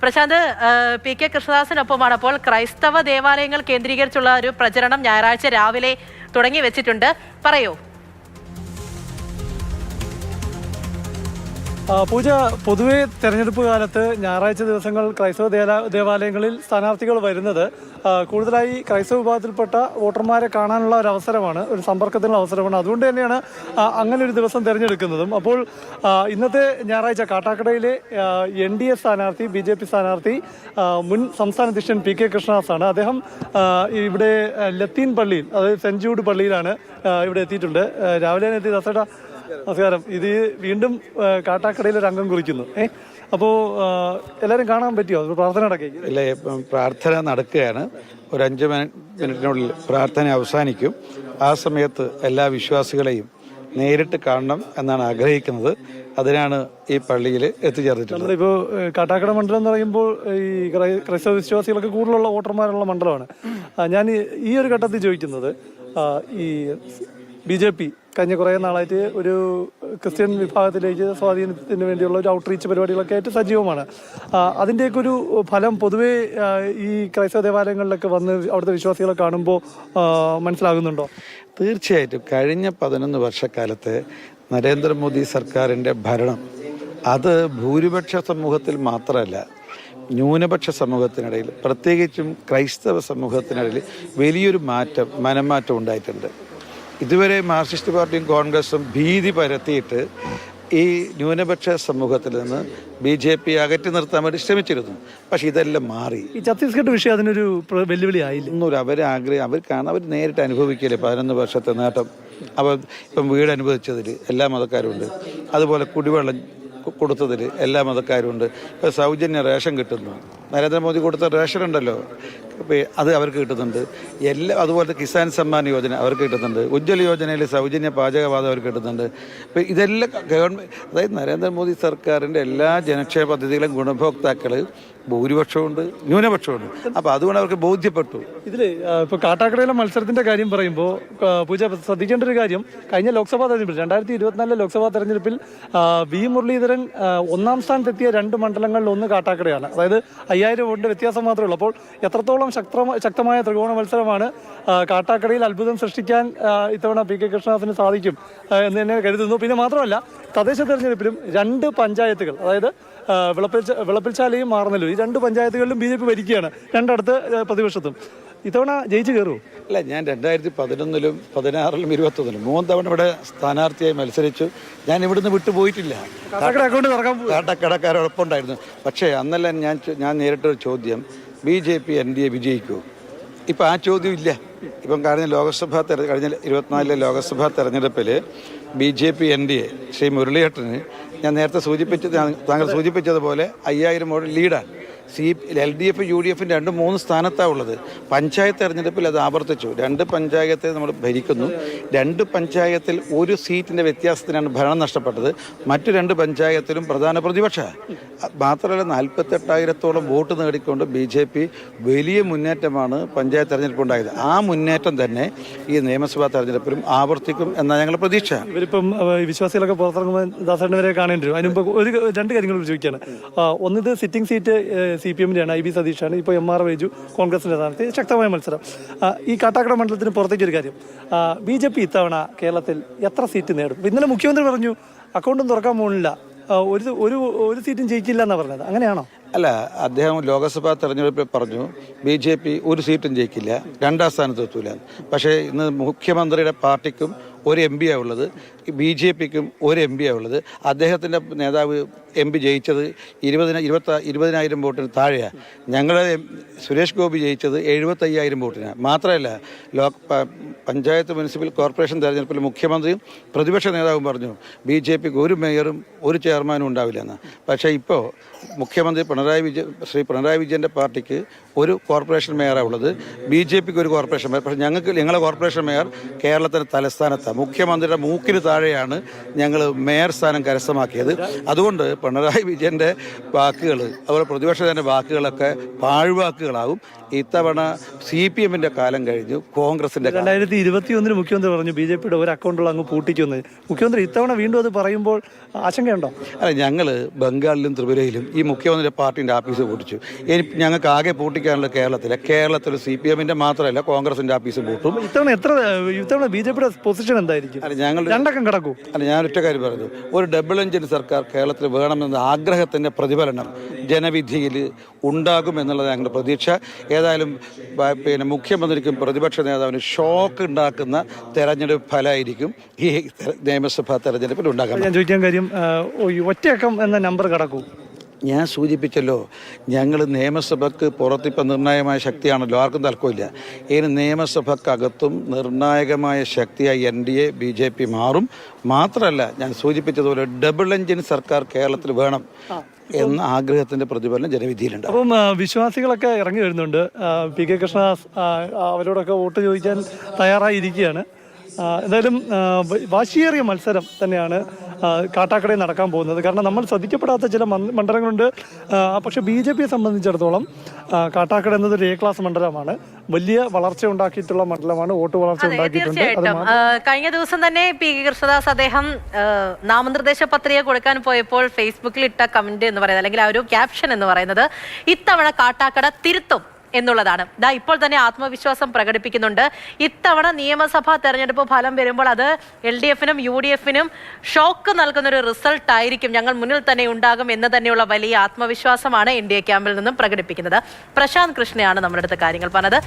Prashant, PK കൃഷ്ണദാസിനൊപ്പമാണ്. അപ്പോൾ ക്രൈസ്തവ ദേവാലയങ്ങൾ കേന്ദ്രീകരിച്ചുള്ള ഒരു പ്രചരണം ഞായറാഴ്ച രാവിലെ തുടങ്ങി വെച്ചിട്ടുണ്ട്. പറയൂ. പൂജ, പൊതുവെ തെരഞ്ഞെടുപ്പ് കാലത്ത് ഞായറാഴ്ച ദിവസങ്ങൾ ക്രൈസ്തവ ദേവാലയങ്ങളിൽ സ്ഥാനാർത്ഥികൾ വരുന്നത് കൂടുതലായി ക്രൈസ്തവ വിഭാഗത്തിൽപ്പെട്ട വോട്ടർമാരെ കാണാനുള്ള ഒരു അവസരമാണ്, ഒരു സമ്പർക്കത്തിനുള്ള അവസരമാണ്. അതുകൊണ്ട് തന്നെയാണ് അങ്ങനെ ഒരു ദിവസം തിരഞ്ഞെടുക്കുന്നതും. അപ്പോൾ ഇന്നത്തെ ഞായറാഴ്ച കാട്ടാക്കടയിലെ NDA സ്ഥാനാർത്ഥി, BJP സ്ഥാനാർത്ഥി, മുൻ സംസ്ഥാന അധ്യക്ഷൻ PK കൃഷ്ണദാസാണ്. അദ്ദേഹം ഇവിടെ ലത്തീൻ പള്ളിയിൽ, അതായത് സെന്റ് ജൂഡ് പള്ളിയിലാണ് ഇവിടെ എത്തിയിട്ടുണ്ട്. രാവിലെ എത്തി. ദാസേട്ടാ നമസ്കാരം. ഇത് വീണ്ടും കാട്ടാക്കടയിൽ ഒരു അംഗം കുറിക്കുന്നു. അപ്പോൾ എല്ലാവരും കാണാൻ പറ്റിയോ? പ്രാർത്ഥന നടക്കുക? ഇല്ല, പ്രാർത്ഥന നടക്കുകയാണ്. ഒരു 5 മിനിറ്റിനുള്ളിൽ പ്രാർത്ഥന അവസാനിക്കും. ആ സമയത്ത് എല്ലാ വിശ്വാസികളെയും നേരിട്ട് കാണണം എന്നാണ് ആഗ്രഹിക്കുന്നത്. അതിനാണ് ഈ പള്ളിയിൽ എത്തിച്ചേർന്നിട്ടുള്ളത്. ഇപ്പോൾ കാട്ടാക്കട മണ്ഡലം എന്ന് പറയുമ്പോൾ ഈ ക്രൈസ്തവ വിശ്വാസികളൊക്കെ കൂടുതലുള്ള വോട്ടർമാരുള്ള മണ്ഡലമാണ്. ഞാൻ ഈ ഒരു ഘട്ടത്തിൽ ചോദിക്കുന്നത്, ഈ BJP കഴിഞ്ഞ കുറേ നാളായിട്ട് ഒരു ക്രിസ്ത്യൻ വിഭാഗത്തിലേക്ക് സ്വാധീനത്തിന് വേണ്ടിയുള്ള ഒരു ഔട്ട്റീച്ച് പരിപാടികളൊക്കെ ആയിട്ട് സജീവമാണ്. അതിൻ്റെയൊക്കെ ഒരു ഫലം പൊതുവേ ഈ ക്രൈസ്തവ ദേവാലയങ്ങളിലൊക്കെ വന്ന് അവിടുത്തെ വിശ്വാസികളെ കാണുമ്പോൾ മനസ്സിലാകുന്നുണ്ടോ? തീർച്ചയായിട്ടും കഴിഞ്ഞ 11 വർഷക്കാലത്ത് നരേന്ദ്രമോദി സർക്കാരിൻ്റെ ഭരണം അത് ഭൂരിപക്ഷ സമൂഹത്തിൽ മാത്രമല്ല, ന്യൂനപക്ഷ സമൂഹത്തിനിടയിൽ, പ്രത്യേകിച്ചും ക്രൈസ്തവ സമൂഹത്തിനിടയിൽ വലിയൊരു മനംമാറ്റം ഉണ്ടായിട്ടുണ്ട്. ഇതുവരെ മാർക്സിസ്റ്റ് പാർട്ടിയും കോൺഗ്രസും ഭീതി പരത്തിയിട്ട് ഈ ന്യൂനപക്ഷ സമൂഹത്തിൽ നിന്ന് BJP അകറ്റി നിർത്താൻ വേണ്ടി ശ്രമിച്ചിരുന്നു. പക്ഷെ ഇതെല്ലാം മാറി. ഈ ഛത്തീസ്ഗഡ് വിഷയം അതിനൊരു വെല്ലുവിളി ആയില്ല. ഒന്നുമില്ല. അവർ നേരിട്ട് അനുഭവിക്കില്ലേ 11 വർഷത്തെ നേട്ടം. ഇപ്പം വീട് അനുഭവിച്ചതിൽ എല്ലാ മതക്കാരും ഉണ്ട്. അതുപോലെ കുടിവെള്ളം കൊടുത്തതിൽ എല്ലാ മതക്കാരും ഉണ്ട്. ഇപ്പോൾ സൗജന്യ റേഷൻ കിട്ടുന്നു. നരേന്ദ്രമോദി കൊടുത്ത റേഷൻ ഉണ്ടല്ലോ, അത് അവർക്ക് കിട്ടുന്നുണ്ട്. അതുപോലെ കിസാൻ സമ്മാൻ യോജന അവർക്ക് കിട്ടുന്നുണ്ട്. ഉജ്ജ്വല യോജനയിൽ സൗജന്യ പാചകവാതം അവർക്ക് കിട്ടുന്നുണ്ട്. അപ്പോൾ ഇതെല്ലാം ഗവൺമെൻറ്, അതായത് നരേന്ദ്രമോദി സർക്കാരിൻ്റെ എല്ലാ ജനക്ഷേമ പദ്ധതികളും ഗുണഭോക്താക്കൾ ഭൂരിപക്ഷമുണ്ട്, ന്യൂനപക്ഷമുണ്ട്. അപ്പോൾ അതുകൊണ്ട് അവർക്ക് ബോധ്യപ്പെട്ടു. ഇതിൽ ഇപ്പോൾ കാട്ടാക്കടയിലെ മത്സരത്തിൻ്റെ കാര്യം പറയുമ്പോൾ പൂജ ശ്രദ്ധിക്കേണ്ട ഒരു കാര്യം, കഴിഞ്ഞ ലോക്സഭാ തെരഞ്ഞെടുപ്പിൽ 2024 ലോക്സഭാ തെരഞ്ഞെടുപ്പിൽ V മുരളീധരൻ 1ാം സ്ഥാനത്തെത്തിയ 2 മണ്ഡലങ്ങളിൽ ഒന്ന് കാട്ടാക്കടയാണ്. അതായത് 5000 വോട്ടിൻ്റെ വ്യത്യാസം മാത്രമേ ഉള്ളൂ. അപ്പോൾ എത്രത്തോളം ശക്തമായ ത്രികോണ മത്സരമാണ്. കാട്ടാക്കടയിൽ അത്ഭുതം സൃഷ്ടിക്കാൻ ഇത്തവണ PK കൃഷ്ണദാസിന് സാധിക്കും എന്ന് തന്നെ കരുതുന്നു. പിന്നെ മാത്രമല്ല, തദ്ദേശ തെരഞ്ഞെടുപ്പിലും 2 പഞ്ചായത്തുകൾ, അതായത് വിളപ്പിൽശാലയും മാറനല്ലൂർ, ഈ 2 പഞ്ചായത്തുകളിലും BJP ഭരിക്കുകയാണ്, രണ്ടിടത്ത് പ്രതിപക്ഷത്തും. ഇത്തവണ ജയിച്ചു കയറുമോ? അല്ല, ഞാൻ 2011-ലും 2016-ലും 2021-ലും 3 തവണ ഇവിടെ സ്ഥാനാർത്ഥിയായി മത്സരിച്ചു. ഞാൻ ഇവിടുന്ന് വിട്ടുപോയിട്ടില്ല. കാട്ടാക്കടക്കാരോടൊപ്പം ഉണ്ടായിരുന്നു. പക്ഷേ അന്നെല്ലാം ഞാൻ നേരിട്ടൊരു ചോദ്യം, BJP NDA വിജയിക്കുമോ? ഇപ്പം ആ ചോദ്യം ഇല്ല. ഇപ്പം കഴിഞ്ഞ 24 ലോക്സഭാ തെരഞ്ഞെടുപ്പിൽ BJP NDA ശ്രീ മുരളിയേട്ടന് ഞാൻ നേരത്തെ താങ്കൾ സൂചിപ്പിച്ചതുപോലെ 5000 വോട്ട് ലീഡാണ്. LDF UDF 2-3 സ്ഥാനത്താണ് ഉള്ളത്. പഞ്ചായത്ത് തെരഞ്ഞെടുപ്പിൽ അത് ആവർത്തിച്ചു. 2 പഞ്ചായത്തിൽ നമ്മൾ ഭരിക്കുന്നു. 2 പഞ്ചായത്തിൽ ഒരു സീറ്റിൻ്റെ വ്യത്യാസത്തിനാണ് ഭരണം നഷ്ടപ്പെട്ടത്. മറ്റു 2 പഞ്ചായത്തിലും പ്രധാന പ്രതിപക്ഷ. മാത്രമല്ല 48,000-ഓളം വോട്ട് നേടിക്കൊണ്ട് BJP വലിയ മുന്നേറ്റമാണ് പഞ്ചായത്ത് തെരഞ്ഞെടുപ്പ് ഉണ്ടായത്. ആ മുന്നേറ്റം തന്നെ ഈ നിയമസഭാ തെരഞ്ഞെടുപ്പിലും ആവർത്തിക്കും എന്നാണ് ഞങ്ങളുടെ പ്രതീക്ഷ. ഇവരിപ്പം വിശ്വാസികളൊക്കെ പുറത്തിറങ്ങുമ്പോൾ ദാസേട്ടനെ വരെ കാണേണ്ടി വരും. അതിനുമ്പ് 2 കാര്യങ്ങൾ ചോദിക്കുകയാണ്. ഒന്നിത് സിറ്റിംഗ് സീറ്റ് CPM-ൻ്റെയാണ്, IB സതീഷാണ്. ഇപ്പോൾ MR ബൈജു കോൺഗ്രസിൻ്റെ സ്ഥാനത്ത്. ശക്തമായ മത്സരം. ഈ കാട്ടാക്കട മണ്ഡലത്തിന് പുറത്തേക്കൊരു കാര്യം, BJP ഇത്തവണ കേരളത്തിൽ എത്ര സീറ്റ് നേടും? ഇന്നലെ മുഖ്യമന്ത്രി പറഞ്ഞു അക്കൗണ്ടും തുറക്കാൻ പോകുന്നില്ല, ഒരു സീറ്റും ജയിക്കില്ല എന്നാണ് പറഞ്ഞത്. അങ്ങനെയാണോ? അല്ല, അദ്ദേഹം ലോക്സഭാ തെരഞ്ഞെടുപ്പിൽ പറഞ്ഞു BJP ഒരു സീറ്റും ജയിക്കില്ല, 2ാം സ്ഥാനത്ത് എത്തൂല. പക്ഷേ ഇന്ന് മുഖ്യമന്ത്രിയുടെ പാർട്ടിക്കും ഒരു MP ഉള്ളത്, BJPക്കും ഒരു MP ഉള്ളത്. അദ്ദേഹത്തിൻ്റെ നേതാവ് MP ജയിച്ചത് 20,000 വോട്ടിന് താഴെയാണ്. ഞങ്ങളുടെ സുരേഷ് ഗോപി ജയിച്ചത് 75,000 വോട്ടിനാണ്. മാത്രമല്ല, പഞ്ചായത്ത് മുനിസിപ്പൽ കോർപ്പറേഷൻ തെരഞ്ഞെടുപ്പിൽ മുഖ്യമന്ത്രിയും പ്രതിപക്ഷ നേതാവും പറഞ്ഞു BJPക്ക് ഒരു മേയറും ഒരു ചെയർമാനും ഉണ്ടാവില്ലെന്ന്. പക്ഷേ ഇപ്പോൾ മുഖ്യമന്ത്രി ശ്രീ പിണറായി വിജയൻ്റെ പാർട്ടിക്ക് ഒരു കോർപ്പറേഷൻ മേയറാണ് ഉള്ളത്, BJPക്ക് ഒരു കോർപ്പറേഷൻ മേയർ. പക്ഷേ ഞങ്ങളുടെ കോർപ്പറേഷൻ മേയർ കേരളത്തിൻ്റെ തലസ്ഥാനത്താണ്. മുഖ്യമന്ത്രിയുടെ മൂക്കിന് താഴെയാണ് ഞങ്ങൾ മേയർ സ്ഥാനം കരസ്ഥമാക്കിയത്. അതുകൊണ്ട് പിണറായി വിജയൻ്റെ വാക്കുകൾ അതുപോലെ പ്രതിപക്ഷത്തിൻ്റെ വാക്കുകളൊക്കെ പാഴ്വാക്കുകളാവും. ഇത്തവണ CPM-ന്റെ കാലം കഴിഞ്ഞു, കോൺഗ്രസിന്റെ 2021 മുഖ്യമന്ത്രി പറഞ്ഞു BJP-യുടെ ഒരു അക്കൗണ്ടുള്ള അങ്ങ് പൂട്ടിക്കുമെന്ന്. മുഖ്യമന്ത്രി ഇത്തവണ വീണ്ടും അത് പറയുമ്പോൾ ആശങ്കയുണ്ടോ? അല്ല, ഞങ്ങൾ ബംഗാളിലും ത്രിപുരയിലും ഈ മുഖ്യമന്ത്രി പാർട്ടിൻ്റെ ആഫീസ് പൂട്ടിച്ചു. ഞങ്ങൾക്ക് ആകെ പൂട്ടിക്കാനുള്ള കേരളത്തിൽ CPM-ന്റെ മാത്രമല്ല കോൺഗ്രസിന്റെ ആഫീസ് പൂട്ടും. ഇത്തവണ BJP-യുടെ പൊസിഷൻ എന്തായിരിക്കും? അല്ല, ഞങ്ങൾ രണ്ടക്കം കിടക്കും. അല്ല, ഞാനൊറ്റ കാര്യം പറഞ്ഞു, ഒരു ഡബിൾ എഞ്ചിൻ സർക്കാർ കേരളത്തിൽ വേണമെന്ന ആഗ്രഹത്തിന്റെ പ്രതിഫലനം ജനവിധിയിൽ ഉണ്ടാകുമെന്നുള്ളത് ഞങ്ങളുടെ പ്രതീക്ഷ. ഏതായാലും മുഖ്യമന്ത്രിക്കും പ്രതിപക്ഷ നേതാവിനും ഷോക്ക് ഉണ്ടാക്കുന്ന തെരഞ്ഞെടുപ്പ് ഫലമായിരിക്കും ഈ നിയമസഭാ തെരഞ്ഞെടുപ്പിൽ ഉണ്ടാക്കാൻ. ഞാൻ ചോദിക്കാൻ കാര്യം, ഒറ്റയക്കം എന്ന നമ്പർ കിടക്കൂ. ഞാൻ സൂചിപ്പിച്ചല്ലോ, ഞങ്ങൾ നിയമസഭയ്ക്ക് പുറത്തിപ്പോൾ നിർണായകമായ ശക്തിയാണല്ലോ, ആർക്കും തർക്കമില്ല. ഇനി നിയമസഭക്കകത്തും നിർണായകമായ ശക്തിയായി NDA BJP മാറും. മാത്രമല്ല, ഞാൻ സൂചിപ്പിച്ചതുപോലെ ഡബിൾ എഞ്ചിൻ സർക്കാർ കേരളത്തിൽ വേണം എന്ന ആഗ്രഹത്തിന്റെ പ്രതിഫലനം ജനവിധിയിലുണ്ട്. അപ്പം വിശ്വാസികളൊക്കെ ഇറങ്ങി വരുന്നുണ്ട്. PK കൃഷ്ണദാസ് അവരോടൊക്കെ വോട്ട് ചോദിക്കാൻ തയ്യാറായിരിക്കുകയാണ്. എന്തായാലും വാശിയേറിയ മത്സരം തന്നെയാണ് കാട്ടാക്കടയിൽ നടക്കാൻ പോകുന്നത്. കാരണം നമ്മൾ ശ്രദ്ധിക്കപ്പെടാത്ത ചില മണ്ഡലങ്ങളുണ്ട്. പക്ഷെ BJP-യെ സംബന്ധിച്ചിടത്തോളം കാട്ടാക്കട എന്നത് ഒരു A ക്ലാസ് മണ്ഡലമാണ്. വലിയ വളർച്ച ഉണ്ടാക്കിയിട്ടുള്ള മണ്ഡലമാണ്. വോട്ട് വളർച്ച ഉണ്ടാക്കിയിട്ടുണ്ട്. കഴിഞ്ഞ ദിവസം തന്നെ PK കൃഷ്ണദാസ് അദ്ദേഹം നാമനിർദ്ദേശ പത്രിക കൊടുക്കാൻ പോയപ്പോൾ ഫേസ്ബുക്കിൽ ഇട്ട കമന്റ് എന്ന് പറയുന്നത്, അല്ലെങ്കിൽ ആ ഒരു ക്യാപ്ഷൻ എന്ന് പറയുന്നത്, ഇത്തവണ കാട്ടാക്കട തിരുത്തും എന്നുള്ളതാണ്. ഇപ്പോൾ തന്നെ ആത്മവിശ്വാസം പ്രകടിപ്പിക്കുന്നുണ്ട്. ഇത്തവണ നിയമസഭാ തെരഞ്ഞെടുപ്പ് ഫലം വരുമ്പോൾ അത് LDF-നും UDF-നും ഷോക്ക് നൽകുന്ന ഒരു റിസൾട്ട് ആയിരിക്കും, ഞങ്ങൾ മുന്നിൽ തന്നെ ഉണ്ടാകും എന്ന് തന്നെയുള്ള വലിയ ആത്മവിശ്വാസമാണ് NDA ക്യാമ്പിൽ നിന്നും പ്രകടിപ്പിക്കുന്നത്. പ്രശാന്ത് കൃഷ്ണയാണ് നമ്മുടെ അടുത്ത കാര്യങ്ങൾ പറഞ്ഞത്.